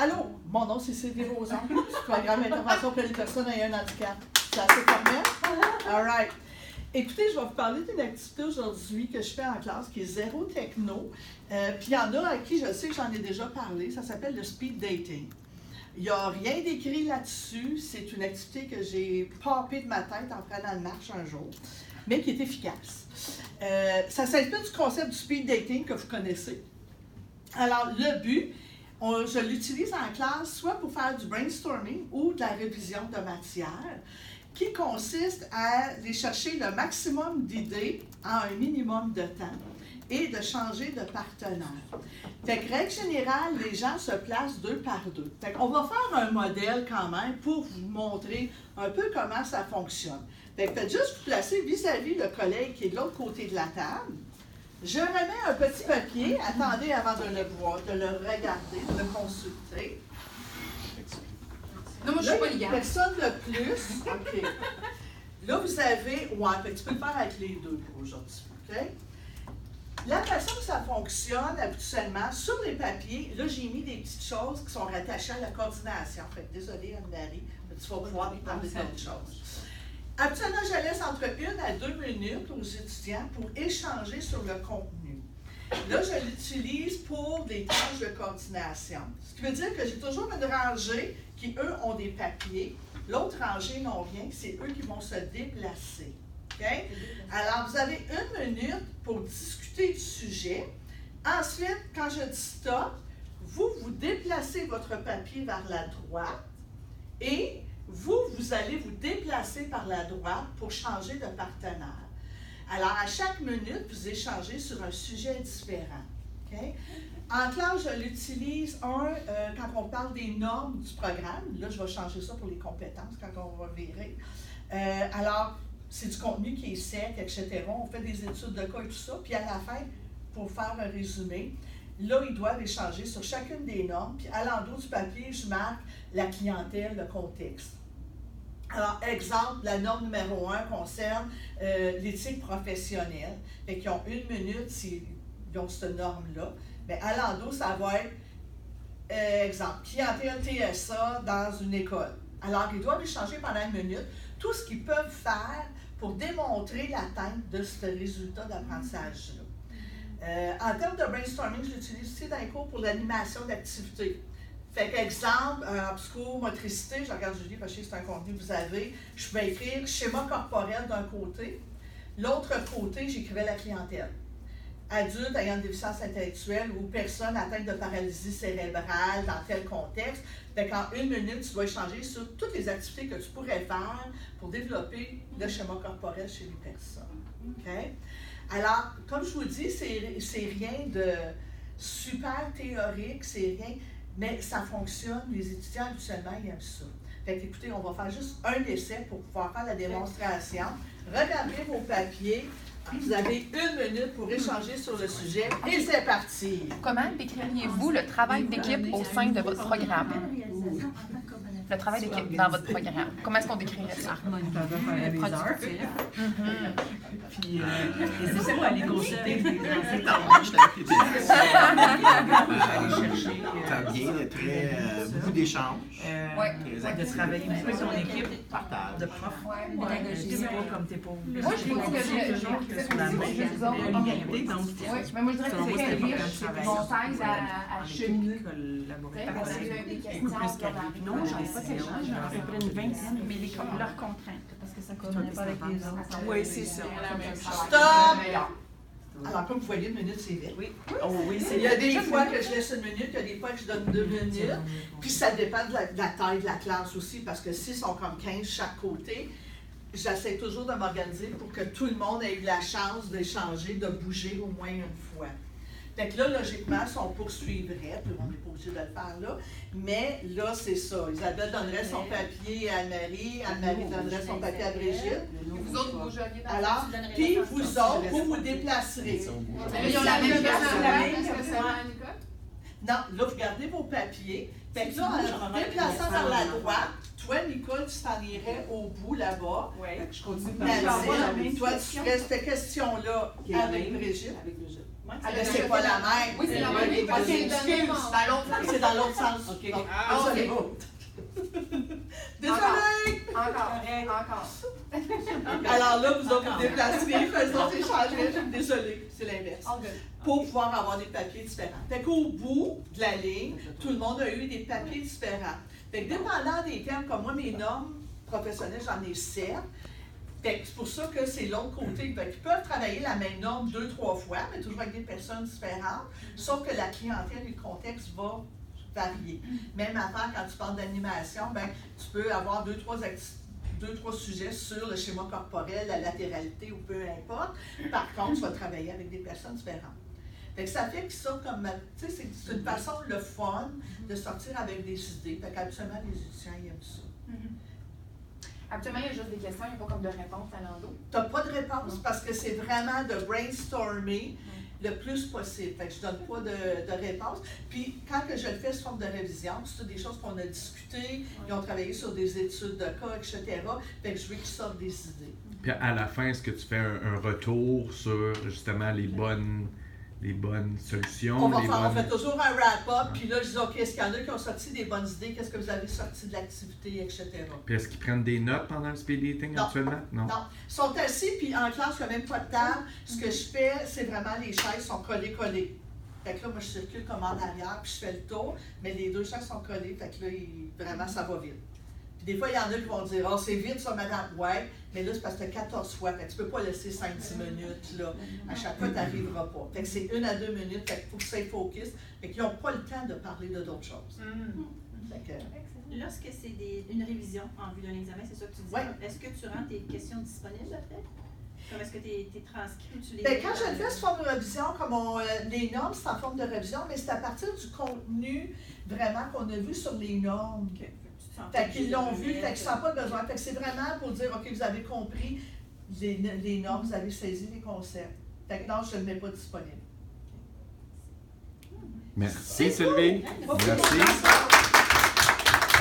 Allô, mon nom c'est Sylvie Rosan, du programme Intervention pour les personnes ayant un handicap. C'est assez formel? All right. Écoutez, je vais vous parler d'une activité aujourd'hui que je fais en classe qui est zéro techno. Puis il y en a à qui je sais que j'en ai déjà parlé, ça s'appelle le speed dating. Il n'y a rien d'écrit là-dessus, c'est une activité que j'ai popée de ma tête en prenant une marche un jour, mais qui est efficace. Ça s'inspire du concept du speed dating que vous connaissez. Alors, le but, je l'utilise en classe soit pour faire du brainstorming ou de la révision de matière, qui consiste à aller chercher le maximum d'idées en un minimum de temps et de changer de partenaire. Fait que, règle générale, les gens se placent 2 par 2. Fait qu'on va faire un modèle quand même pour vous montrer un peu comment ça fonctionne. Fait que faites juste vous placer vis-à-vis le collègue qui est de l'autre côté de la table. Je remets un petit papier. Attendez avant de le voir, de le regarder, de le consulter. Non, moi, je suis pas ligable. Personne de plus. OK. Là, vous avez... Ouais, tu peux le faire avec les deux pour aujourd'hui. OK? La façon que ça fonctionne habituellement, sur les papiers, là, j'ai mis des petites choses qui sont rattachées à la coordination. Fait que, désolée, Anne-Marie, mais tu vas pouvoir nous parler d'autres choses. Habituellement, je laisse entre 1 à 2 minutes aux étudiants pour échanger sur le contenu. Là, je l'utilise pour des tâches de coordination. Ce qui veut dire que j'ai toujours une rangée qui, eux, ont des papiers. L'autre rangée n'ont rien, c'est eux qui vont se déplacer. Okay? Alors, vous avez 1 minute pour discuter du sujet. Ensuite, quand je dis stop, vous déplacez votre papier vers la droite et vous allez vous déplacer par la droite pour changer de partenaire. Alors, à chaque minute, vous échangez sur un sujet différent. Okay? En classe, je l'utilise, quand on parle des normes du programme. Là, je vais changer ça pour les compétences quand on va virer. Alors, c'est du contenu qui est sec, etc. On fait des études de cas et tout ça. Puis à la fin, pour faire un résumé, là, ils doivent échanger sur chacune des normes. Puis à l'endroit du papier, je marque la clientèle, le contexte. Alors, exemple, la norme numéro 1 concerne l'éthique professionnelle. Fait qu'ils ont 1 minute s'ils ont cette norme-là. Mais à l'endroit, ça va être, exemple, clientèle TSA dans une école. Alors, ils doivent échanger pendant 1 minute tout ce qu'ils peuvent faire pour démontrer l'atteinte de ce résultat d'apprentissage-là. En termes de brainstorming, je l'utilise aussi dans les cours pour l'animation d'activités. Fait qu'exemple, en psychomotricité, je regarde Julie parce que c'est un contenu que vous avez, je peux écrire schéma corporel d'un côté, l'autre côté, j'écrivais la clientèle. Adulte ayant une déficience intellectuelle ou personne atteinte de paralysie cérébrale dans tel contexte. Fait qu'en 1 minute, tu dois échanger sur toutes les activités que tu pourrais faire pour développer le schéma corporel chez les personnes. Okay? Alors, comme je vous dis, c'est rien de super théorique, c'est rien, mais ça fonctionne. Les étudiants, habituellement, ils aiment ça. Fait qu'écoutez, on va faire juste un essai pour pouvoir faire la démonstration. Regardez vos papiers. Vous avez 1 minute pour échanger sur le sujet et c'est parti! Comment décririez-vous le travail d'équipe au sein de votre programme? Le travail d'équipe dans votre programme. Comment est-ce qu'on décrirait ça? Puis, c'est quoi aller consulter des Ça vient de beaucoup d'échanges. De travailler beaucoup avec ton équipe de profs. T'es pas comme t'es pas. Moi, je trouve que sur la l'égalité, donc. Mais moi, je dirais que c'est très riche. Bon, ça aide à cheminer. Non, j'en ai pas tellement. J'en ai à peu près une vingtaine. Mais leurs contraintes, parce que ça ne connaît pas avec les autres. Oui, c'est ça. Stop! Alors, comme vous voyez, 1 minute, c'est vite. Oui. Oh, oui, Il y a des fois que je laisse 1 minute, il y a des fois que je donne 2 minutes. Puis ça dépend de la taille de la classe aussi, parce que s'ils sont comme 15 chaque côté, j'essaie toujours de m'organiser pour que tout le monde ait eu la chance d'échanger, de bouger au moins une fois. Fait que là, logiquement, si on poursuivrait, puis on n'est pas obligé de le faire là, mais là, c'est ça. Isabelle donnerait son papier à Anne-Marie, Anne-Marie donnerait son papier à Brigitte. Vous autres, vous bougeriez dans Alors, puis vous autres, vous déplacerez. Mais ils ont la même chose. Non, là, vous gardez vos papiers. Fait que là, en déplaçant vers la droite, toi, Nicole, tu t'en irais au bout là-bas. Oui, je continue. Nadine, toi, tu ferais cette question-là avec Brigitte. Ah, mais c'est pas la même. Oui, c'est la même. Ok, excuse. Dans l'autre sens. C'est dans l'autre sens. OK. Donc, Ah, désolée. Désolée! Encore. Alors là, vous autres vous déplacerez, faisons des changements, je suis désolée, c'est l'inverse. Pour pouvoir avoir des papiers différents. Fait qu'au bout de la ligne, tout le monde a eu des papiers différents. Fait que dépendant des termes, comme moi, mes normes professionnelles, j'en ai 7. Fait que c'est pour ça que c'est l'autre côté. Fait qu'ils peuvent travailler la même norme 2-3 fois, mais toujours avec des personnes différentes, sauf que la clientèle et le contexte va varier. Même avant, quand tu parles d'animation, ben, tu peux avoir 2-3 sujets sur le schéma corporel, la latéralité ou peu importe. Par contre, tu vas travailler avec des personnes différentes. Fait que ça fait que ça, comme, tu sais, c'est une façon, le fun, de sortir avec des idées. Fait qu'habituellement, les étudiants, ils aiment ça. Habituellement, il y a juste des questions, il n'y a pas comme de réponse à l'endo. Tu n'as pas de réponse parce que c'est vraiment de brainstormer le plus possible. Fait que je ne donne pas de réponse. Puis, quand que je le fais sous forme de révision, c'est des choses qu'on a discutées, ils ont travaillé sur des études de cas, etc. Fait que je veux qu'ils sortent des idées. Puis à la fin, est-ce que tu fais un retour sur justement les bonnes solutions? On fait toujours un wrap-up, puis là, je dis, OK, est-ce qu'il y en a qui ont sorti des bonnes idées? Qu'est-ce que vous avez sorti de l'activité, etc. Puis est-ce qu'ils prennent des notes pendant le speed dating actuellement? Non. Ils sont assis, puis en classe, il n'y a même pas de table. Ce que je fais, c'est vraiment les chaises sont collées. Fait que là, moi, je circule comme en arrière, puis je fais le tour, mais les 2 chaises sont collées, fait que là, vraiment, ça va vite. Puis des fois, il y en a qui vont dire, c'est vite ça, madame. Ouais, mais là, c'est parce que tu as 14 fois. Fait que tu peux pas laisser 5-10 minutes, là. À chaque fois, tu n'arriveras pas. Fait que c'est 1 à 2 minutes, fait qu'il faut que ça focus. Fait qu'ils n'ont pas le temps de parler de d'autres choses. Fait que, Lorsque c'est une révision en vue d'un examen, c'est ça que tu dis. Est-ce que tu rends tes questions disponibles après? Comme est-ce que tu es transcrit ou tu les... quand je le fais sous forme de révision, comme les normes, c'est en forme de révision, mais c'est à partir du contenu vraiment qu'on a vu sur les normes. Fait qu'ils l'ont vu, fait qu'ils ne sentent pas besoin. Fait que c'est vraiment pour dire, OK, vous avez compris les normes, vous avez saisi les concepts. Fait que non, je ne le mets pas disponible. Merci Sylvie. Cool. Merci.